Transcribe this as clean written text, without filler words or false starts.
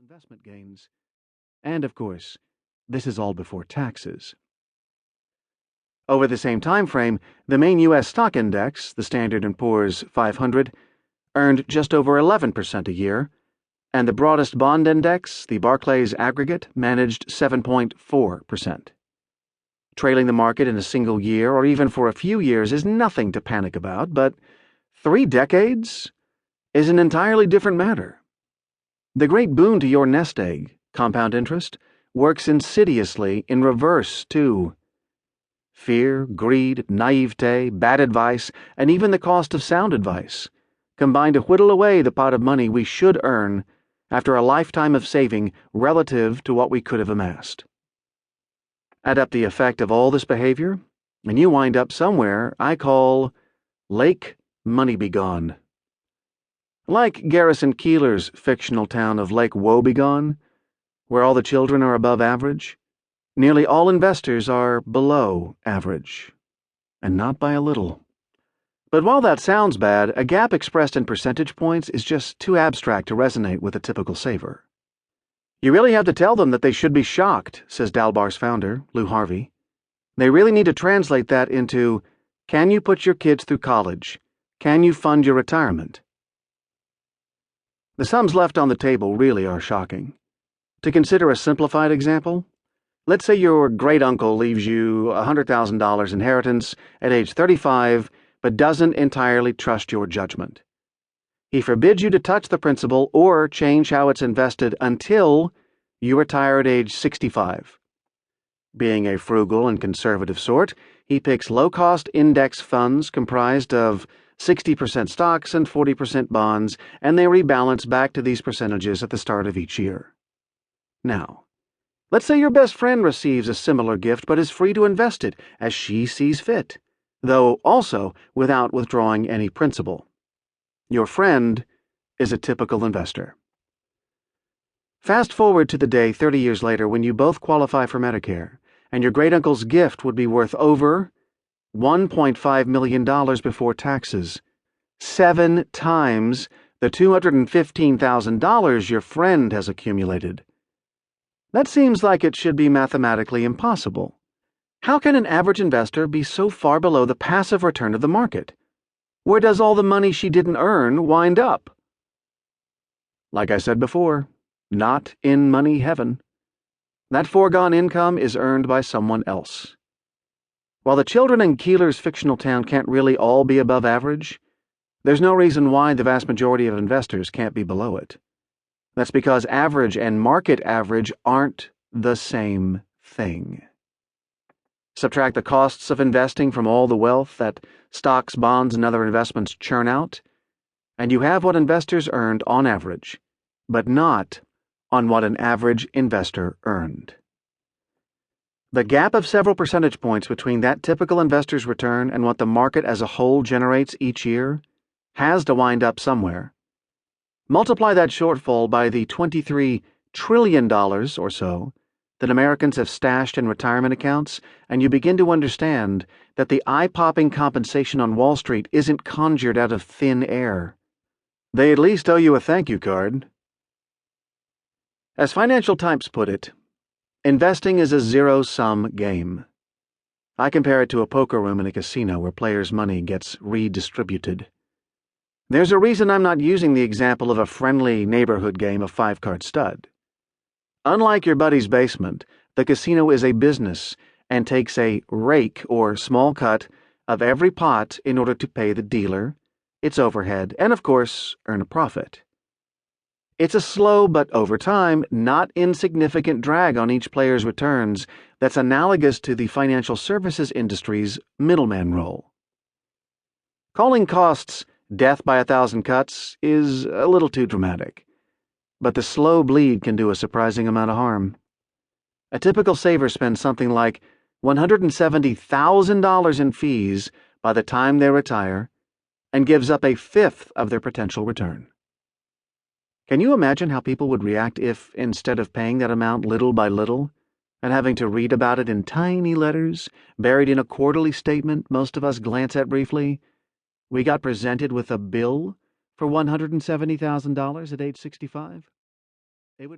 investment gains. And, of course, this is all before taxes. Over the same time frame, the main U.S. stock index, the Standard & Poor's 500, earned just over 11% a year, and the broadest bond index, the Barclays Aggregate, managed 7.4%. Trailing the market in a single year or even for a few years is nothing to panic about, but 3 decades is an entirely different matter. The great boon to your nest egg, compound interest, works insidiously in reverse, too. Fear, greed, naivete, bad advice, and even the cost of sound advice combine to whittle away the pot of money we should earn after a lifetime of saving relative to what we could have amassed. Add up the effect of all this behavior, and you wind up somewhere I call Lake Moneybegone. Like Garrison Keillor's fictional town of Lake Woebegone, where all the children are above average, nearly all investors are below average, and not by a little. But while that sounds bad, a gap expressed in percentage points is just too abstract to resonate with a typical saver. You really have to tell them that they should be shocked, says Dalbar's founder, Lou Harvey. They really need to translate that into, can you put your kids through college? Can you fund your retirement? The sums left on the table really are shocking. To consider a simplified example, let's say your great-uncle leaves you $100,000 inheritance at age 35, but doesn't entirely trust your judgment. He forbids you to touch the principal or change how it's invested until you retire at age 65. Being a frugal and conservative sort, he picks low-cost index funds comprised of 60% stocks and 40% bonds, and they rebalance back to these percentages at the start of each year. Now, let's say your best friend receives a similar gift but is free to invest it as she sees fit, though also without withdrawing any principal. Your friend is a typical investor. Fast forward to the day 30 years later when you both qualify for Medicare, and your great-uncle's gift would be worth over $1.5 million before taxes, 7 times the $215,000 your friend has accumulated. That seems like it should be mathematically impossible. How can an average investor be so far below the passive return of the market? Where does all the money she didn't earn wind up? Like I said before, not in money heaven. That foregone income is earned by someone else. While the children in Keillor's fictional town can't really all be above average, there's no reason why the vast majority of investors can't be below it. That's because average and market average aren't the same thing. Subtract the costs of investing from all the wealth that stocks, bonds, and other investments churn out, and you have what investors earned on average, but not on what an average investor earned. The gap of several percentage points between that typical investor's return and what the market as a whole generates each year has to wind up somewhere. Multiply that shortfall by the $23 trillion or so that Americans have stashed in retirement accounts, and you begin to understand that the eye-popping compensation on Wall Street isn't conjured out of thin air. They at least owe you a thank you card. As Financial Times put it, investing is a zero-sum game. I compare it to a poker room in a casino where players' money gets redistributed. There's a reason I'm not using the example of a friendly neighborhood game of 5-card stud. Unlike your buddy's basement, the casino is a business and takes a rake or small cut of every pot in order to pay the dealer, its overhead, and of course, earn a profit. It's a slow but over time, not insignificant drag on each player's returns that's analogous to the financial services industry's middleman role. Calling costs death by 1,000 cuts is a little too dramatic. But the slow bleed can do a surprising amount of harm. A typical saver spends something like $170,000 in fees by the time they retire and gives up a fifth of their potential return. Can you imagine how people would react if, instead of paying that amount little by little and having to read about it in tiny letters buried in a quarterly statement most of us glance at briefly, we got presented with a bill for $170,000 at age 65? It would make